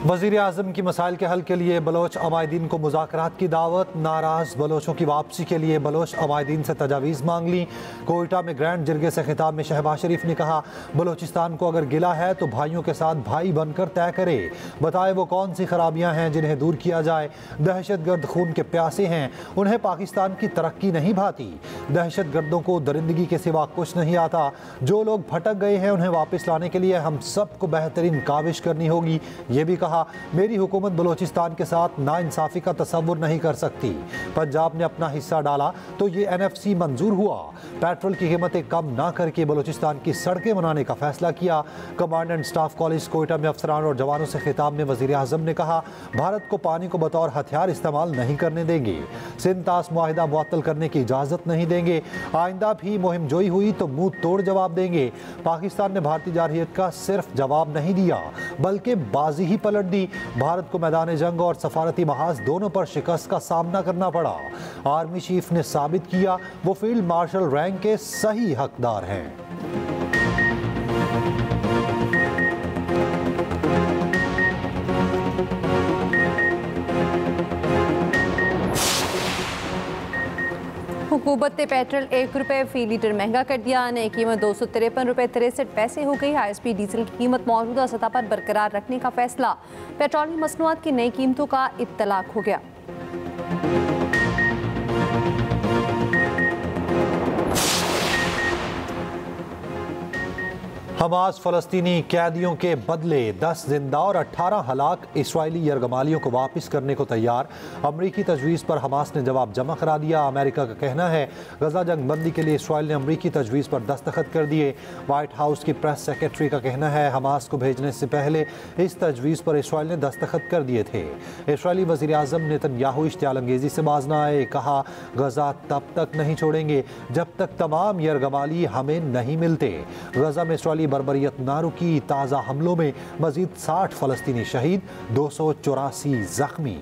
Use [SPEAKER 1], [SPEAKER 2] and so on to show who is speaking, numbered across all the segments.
[SPEAKER 1] वज़ीर आज़म की मसाइल के हल के लिए बलोच अमायदीन को मुज़ाकरात की दावत। नाराज़ बलोचों की वापसी के लिए बलोच अमायदीन से तजावीज़ मांग ली। कोयटा में ग्रैंड जिरगे से खिताब में शहबाज शरीफ ने कहा, बलोचिस्तान को अगर गिला है तो भाइयों के साथ भाई बनकर तय करे, बताए वो कौन सी खराबियाँ हैं जिन्हें दूर किया जाए। दहशत गर्द खून के प्यासे हैं, उन्हें पाकिस्तान की तरक्की नहीं भाती। दहशत गर्दों को दरिंदगी के सिवा कुछ नहीं आता। जो लोग भटक गए हैं उन्हें वापस लाने के लिए हम सबको बेहतरीन काविश करनी होगी। ये भी कहा, मेरी हुकूमत बलोचिस्तान के साथ नाइंसाफ़ी का तसव्वुर नहीं कर सकती। पंजाब ने अपना हिस्सा डाला तो ये NFC मंजूर हुआ। पेट्रोल की कीमतें कम ना करके बलोचिस्तान की सड़कें बनाने का फैसला किया। कमांडेंट स्टाफ कॉलेज कोयटा में अफसरान और जवानों से खिताब में वज़ीर आज़म ने कहा, भारत को पानी को बतौर हथियार इस्तेमाल नहीं करने देंगे। सिंतास मुआहिदा मुअत्तल करने की इजाज़त नहीं देंगे। आइंदा भी मुहिम जोई हुई तो मुंह तोड़ जवाब देंगे। पाकिस्तान ने भारतीय जारहियत का सिर्फ जवाब नहीं दिया बल्कि बाजी ही पलट दी। भारत को मैदान जंग और सफारती महाज दोनों पर शिकस्त का सामना करना पड़ा। आर्मी चीफ ने साबित किया वो फील्ड मार्शल रैंक के सही हकदार हैं।
[SPEAKER 2] हुकूमत ने पेट्रोल ₹1 फी लीटर महंगा कर दिया। नई कीमत ₹253.63 हो गई। ISP डीजल की कीमत मौजूदा सतह पर बरकरार रखने का फैसला। पेट्रोलियम मसनूआत की नई कीमतों का इत्तलाक हो गया।
[SPEAKER 1] हमास फ़लस्तीनी कैदियों के बदले 10 जिंदा और 18 हलाक इसराइली यरगमालियों को वापस करने को तैयार। अमरीकी तजवीज़ पर हमास ने जवाब जमा करा दिया। अमेरिका का कहना है गजा जंग बंदी के लिए इसराइल ने अमरीकी तजवीज़ पर दस्तखत कर दिए। वाइट हाउस की प्रेस सेक्रेटरी का कहना है हमास को भेजने से पहले इस तजवीज़ पर इसराइल ने दस्तखत कर दिए थे। इसराइली वज़ीर आज़म नेतन्याहू इश्तियाल अंगेज़ी से बाज न आए। कहा, गजा तब तक नहीं छोड़ेंगे जब तक तमाम यरगमाली हमें नहीं मिलते। गजा में इसराइली बर्बरियत ना रुकी। ताज़ा हमलों में मजीद 60 फ़लस्तीनी शहीद, 284 जख्मी।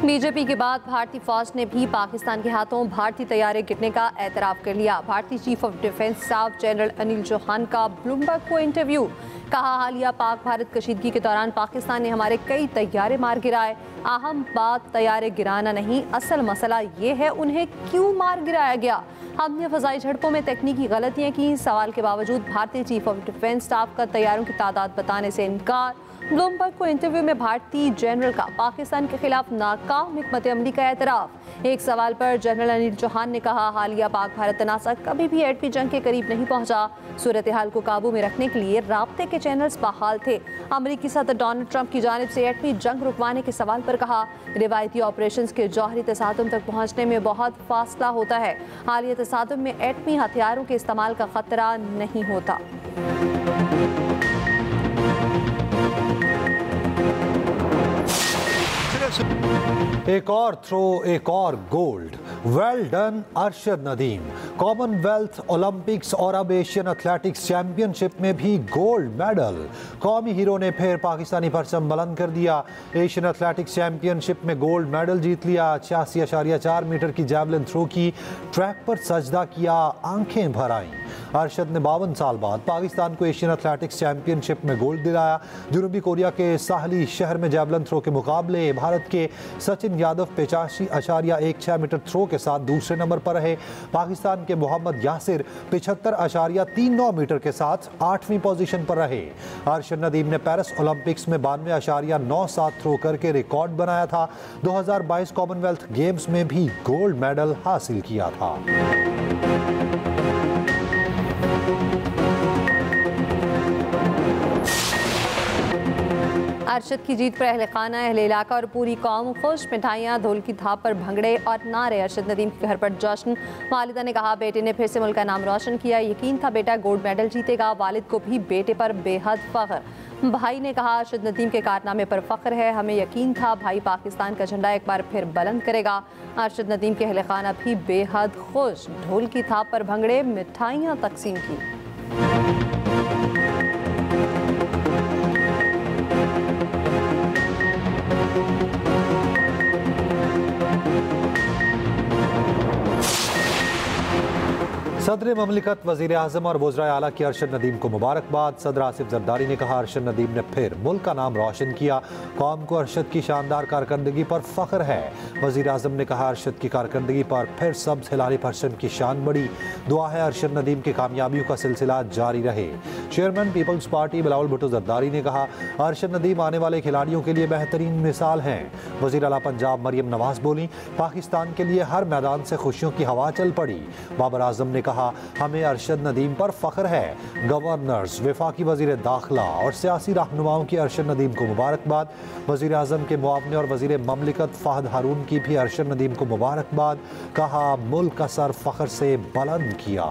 [SPEAKER 2] बीजेपी के बाद भारतीय फौज ने भी पाकिस्तान के हाथों भारतीय तैयारे गिरने का एतराफ़ कर लिया। भारतीय chief of defence staff general Anil Chauhan का ब्लूमबर्ग को इंटरव्यू। कहा, हालिया पाक भारत कशीदगी के दौरान पाकिस्तान ने हमारे कई तैयारे मार गिराए। अहम बात तैयारे गिराना नहीं, असल मसला ये है उन्हें क्यों मार गिराया गया। हमने फ़ज़ाई झड़पों में तकनीकी गलतियाँ की। सवाल के बावजूद भारतीय चीफ ऑफ डिफेंस स्टाफ का तैयारों की तादाद बताने से इनकार। ब्लूमबर्ग को इंटरव्यू में भारतीय जनरल का पाकिस्तान के खिलाफ नाकाम हिकमत अमली का एतराफ़। एक सवाल पर जनरल अनिल चौहान ने कहा, हालिया पाक भारत तनाज़ा कभी भी एटमी जंग के करीब नहीं पहुंचा। सूरत हाल को काबू में रखने के लिए राब्ते के चैनल्स बहाल थे। अमरीकी सदर डोनाल्ड ट्रंप की जानिब से एटमी जंग रुकवाने के सवाल पर कहा, रिवायती ऑपरेशंस के जौहरी तसादुम तक पहुँचने में बहुत फासला होता है। हालिया तसादुम में एटमी हथियारों के इस्तेमाल का खतरा नहीं होता।
[SPEAKER 1] एक और थ्रो, एक और gold. Well done Arshad Nadeem. Commonwealth, Olympics और अब एशियन एथलेटिक्स चैंपियनशिप में भी गोल्ड मेडल। कौमी हीरो ने फिर पाकिस्तानी परचम बुलंद कर दिया। एशियन एथलेटिक्स चैंपियनशिप में गोल्ड मेडल जीत लिया। 86.4 मीटर की जैवलिन थ्रो की ट्रैक पर सजदा किया, आंखें भर आईं। अरशद ने 52 साल बाद पाकिस्तान को एशियन एथलेटिक्स चैंपियनशिप में गोल्ड दिलाया। जनूबी कोरिया के साहली शहर में जैवलिन थ्रो के मुकाबले भारत के सचिन यादव 85.16 मीटर थ्रो के साथ दूसरे नंबर पर रहे। पाकिस्तान के मोहम्मद यासिर 75.39 मीटर के साथ 8वीं पोजीशन पर रहे। अरशद नदीम ने पेरिस ओलंपिक्स में 92.97 थ्रो करके रिकॉर्ड बनाया था। 2022 कॉमनवेल्थ गेम्स में भी गोल्ड मेडल हासिल किया था।
[SPEAKER 2] अरशद की जीत पर अहले खाना, अहले इलाका और पूरी कौम खुश। मिठाइयाँ, ढोल की थाप पर भंगड़े और नारे। अरशद नदीम के घर पर जश्न। वालिदा ने कहा, बेटे ने फिर से मुल्क का नाम रोशन किया। यकीन था बेटा गोल्ड मेडल जीतेगा। वालिद को भी बेटे पर बेहद फ़ख्र। भाई ने कहा, अरशद नदीम के कारनामे पर फ़ख्र है। हमें यकीन था भाई पाकिस्तान का झंडा एक बार फिर बुलंद करेगा। अरशद नदीम के अहले खाना भी बेहद खुश। ढोल की थाप पर भंगड़े, मिठाइयाँ तकसीम की।
[SPEAKER 1] सदर ममलिकत वज़ीर आज़म और वज़राए आला की अरशद नदीम को मुबारकबाद। सदर आसिफ जरदारी ने कहा, अरशद नदीम ने फिर मुल्क का नाम रोशन किया। कौम को अरशद की शानदार कारकर्दगी पर फ़ख्र है। वज़ीर आज़म ने कहा, अरशद की कारकर्दगी पर फिर सब्ज़ हिलाली परचम की शान बढ़ी। दुआ है अरशद नदीम की कामयाबियों का सिलसिला जारी रहे। Chairman peoples party Bilawal Bhutto Zardari ने कहा, अरशद नदीम आने वाले खिलाड़ियों के लिए बेहतरीन मिसाल हैं। वज़ीर आला पंजाब मरियम नवाज बोली, पाकिस्तान के लिए हर मैदान से खुशियों की हवा चल पड़ी। बाबर आजम ने कहा, हमें अरशद नदीम पर फख्र है। गवर्नर्स, वफाकी वजीर दाखिला और सियासी रहनुमाओं की अरशद नदीम को मुबारकबाद। वजीर आजम के मुआवने और वजीर ममलिकत फहद हारून की भी अरशद नदीम को मुबारकबाद। कहा, मुल्क का सर फख्र से बुलंद किया।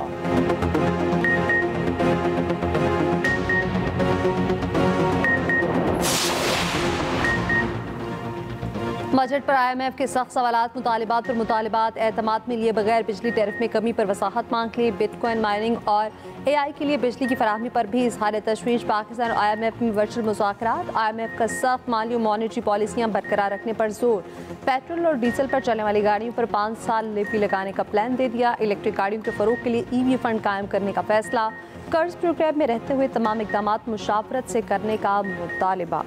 [SPEAKER 2] बजट पर IMF के सख्त सवालात, मुतालिबात पर मुतालिबात, एतमाद में लिए बगैर बिजली टैरिफ में कमी पर वसाहत मांग ली। बिटकॉइन माइनिंग और AI के लिए बिजली की फराहमी पर भी इजहार तशवीश। पाकिस्तान और IMF में वर्चुअल मुज़ाकरात। IMF का सख्त माली और मॉनेटरी पॉलिसियाँ बरकरार रखने पर जोर। पेट्रोल और डीजल पर चलने वाली गाड़ियों पर 5 साल लेवी लगाने का प्लान दे दिया। इलेक्ट्रिक गाड़ियों के फरोग के लिए EV फंड कायम करने का फैसला। कर्ज प्रोग्राम में रहते हुए तमाम इकदाम मुशावरत से करने का मुतालिबा।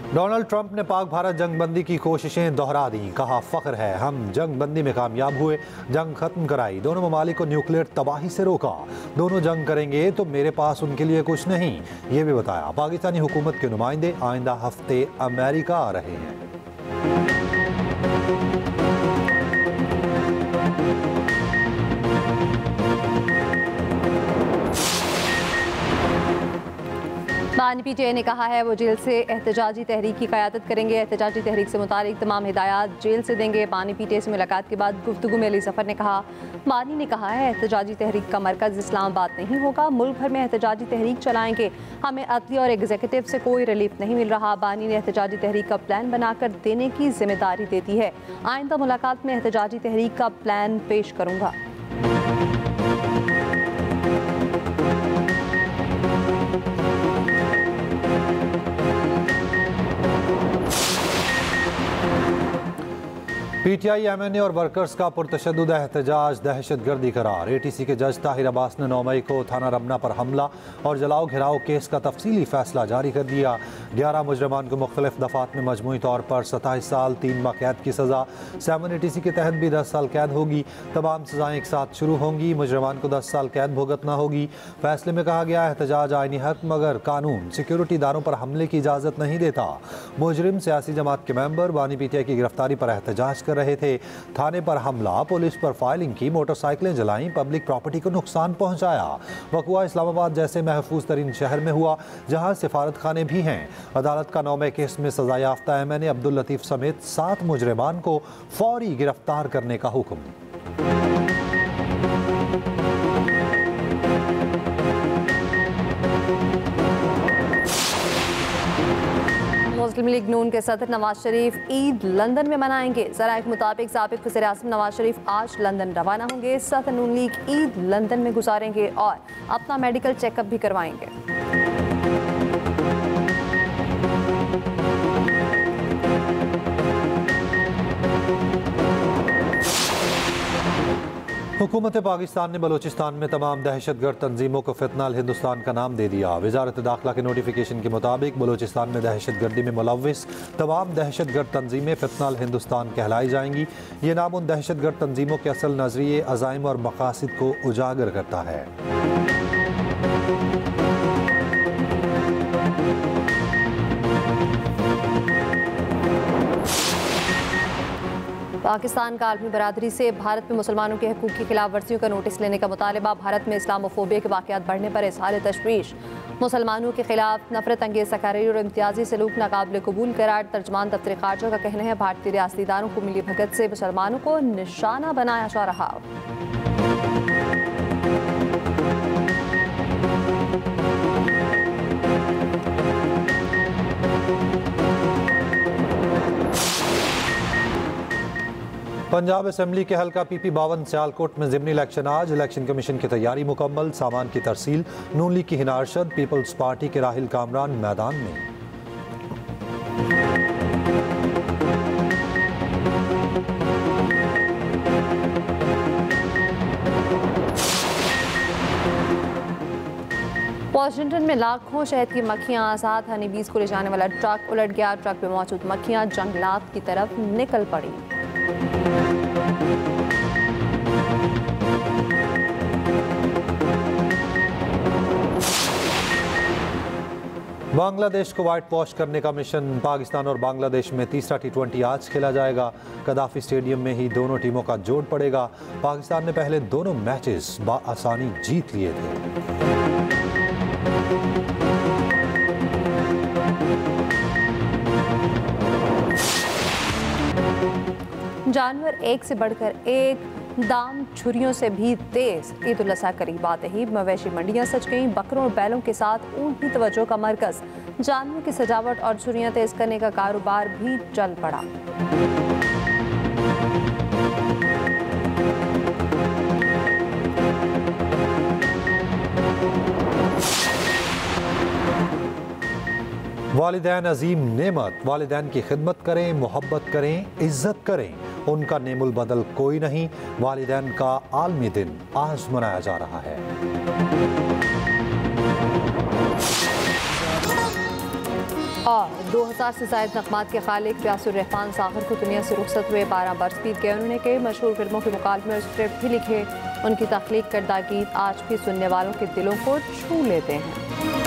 [SPEAKER 1] डोनाल्ड ट्रंप ने पाक भारत जंगबंदी की कोशिशें दोहरा दी। कहा, फ़ख्र है हम जंगबंदी में कामयाब हुए, जंग खत्म कराई, दोनों ममालिक को न्यूक्लियर तबाही से रोका। दोनों जंग करेंगे तो मेरे पास उनके लिए कुछ नहीं, ये भी बताया। पाकिस्तानी हुकूमत के नुमाइंदे आइंदा हफ्ते अमेरिका आ रहे हैं।
[SPEAKER 2] बानी PTI ने कहा है वो जेल से एहतजाजी तहरीक की क़यादत करेंगे। एहतजाजी तहरीक से मुतालिक तमाम हिदायत जेल से देंगे। बानी PTI से मुलाकात के बाद गुफ्तगू में अली ज़फ़र ने कहा, बानी ने कहा है एहतजाजी तहरीक का मरकज़ इस्लामाबाद नहीं होगा, मुल्क भर में एहतजाजी तहरीक चलाएंगे। हमें अदली और एग्जीक्यूटिव से कोई रिलीफ नहीं मिल रहा। बानी ने एहतजाजी तहरीक का प्लान बनाकर देने की जिम्मेदारी दे दी है। आइंदा मुलाकात में एहतजाजी तहरीक का प्लान पेश करूँगा।
[SPEAKER 1] PTI, MNA और वर्कर्स का पुरतशद्दुद एहतजाज दहशत गर्दी करार। ATC के जज ताहिर अब्बास ने 9 मई को थाना रमना पर हमला और जलाओ घिराव केस का तफसीली फैसला जारी कर दिया। 11 मुजरमान को मुख्तलिफ दफात में मजमूई तौर पर 27 साल 3 माह कैद की सज़ा। 7 ATC के तहत भी 10 साल कैद होगी। तमाम सज़ाएँ एक साथ शुरू होंगी। मुजरमान को 10 साल कैद भुगतना होगी। फैसले में कहा गया, एहतजाज आईनी हक मगर कानून सिक्योरिटी इदारों पर हमले की इजाज़त नहीं देता। मुजरिम सियासी जमात के मेंबर बानी PTI की गिरफ्तारी पर एहतजाज कर रहे थे। थाने पर हमला, पुलिस पर फायरिंग की, मोटरसाइकिलें जलाई, पब्लिक प्रॉपर्टी को नुकसान पहुंचाया। वक़ुआ इस्लामाबाद जैसे महफूज तरीन शहर में हुआ जहां सिफारत खाने भी हैं। अदालत का 9 मई केस में सजा याफ्ता MNA अब्दुल लतीफ़ समेत 7 मुजरिमान को फौरी गिरफ्तार करने का हुक्म।
[SPEAKER 2] मुस्लिम लीग नून के सदर नवाज शरीफ ईद लंदन में मनाएंगे। ज़राए के मुताबिक साबिक़ वज़ीर आज़म नवाज शरीफ आज लंदन रवाना होंगे। सदर नून लीग ईद लंदन में गुजारेंगे और अपना मेडिकल चेकअप भी करवाएंगे।
[SPEAKER 1] हुकूमत पाकिस्तान ने बलूचिस्तान में तमाम दहशतगर्द तंजीमों को फितनाल हिंदुस्तान का नाम दे दिया। वजारत दाखिला के नोटिफिकेशन के मुताबिक बलूचिस्तान में दहशतगर्दी में मुलव्विस तमाम दहशतगर्द तंजीमें फितनाल हिंदुस्तान कहलाई जाएंगी। ये नाम उन दहशतगर्द तंजीमों के असल नजरिए, अज़ाइम और मकासद को उजागर करता है।
[SPEAKER 2] पाकिस्तान का आलमी बरादरी से भारत में मुसलमानों के हकूक़ की खिलाफ वर्जियों का नोटिस लेने का मुतालिबा। भारत में इस्लामोफोबिया के वाक़यात बढ़ने पर इज़हार तशवीश। मुसलमानों के खिलाफ नफरत अंगेज़ तकारीर और इम्तियाजी सलूक नाकाबिल कबूल करार। तर्जमान दफ्तर खारजा का कहना है, भारतीय रियासती इदारों को मिली भगत से मुसलमानों को निशाना बनाया जा रहा।
[SPEAKER 1] पंजाब असेंबली के हल्का PP 52 सियालकोट में ज़िमनी इलेक्शन आज। इलेक्शन कमीशन की तैयारी मुकम्मल, सामान की तरसील। नून लीग की हिना अरशद, पीपल्स पार्टी के राहिल कामरान मैदान में।
[SPEAKER 2] वॉशिंगटन में लाखों शहद की मक्खियां आज़ाद। हनी बीज को ले जाने वाला ट्रक उलट गया। ट्रक में मौजूद मक्खियां जंगलात की तरफ निकल पड़ी।
[SPEAKER 1] बांग्लादेश को व्हाइट वॉश करने का मिशन। पाकिस्तान और बांग्लादेश में तीसरा T20 आज खेला जाएगा। कदाफी स्टेडियम में ही दोनों टीमों का जोड़ पड़ेगा। पाकिस्तान ने पहले दोनों मैचेस बआसानी जीत लिए थे।
[SPEAKER 2] जानवर एक से बढ़कर एक, दाम छुरियों से भी तेज। ईद उल अज़हा करीब आते ही मवेशी मंडियां सज गईं। बकरों और बैलों के साथ ऊंट भी तवज्जो का मरकज। जानवरों की सजावट और छुरियां तेज करने का कारोबार भी चल पड़ा।
[SPEAKER 1] वालिदैन अजीम नेमत। वालिदैन की खिदमत करें, मोहब्बत करें, इज्जत करें। उनका नेमुल बदल कोई नहीं। वालिदैन का आलमी दिन आज मनाया जा रहा है।
[SPEAKER 2] और 2000 से ज़ायद नग़मात के खालिक व्यासुर रहमान सागर को दुनिया से रुखसत हुए। 12 बरस बीत गए। उन्होंने कई मशहूर फिल्मों के मुकालमे और स्क्रिप्ट भी लिखे। उनकी तख्लीक करदा गीत आज भी सुनने वालों के दिलों को छू लेते हैं।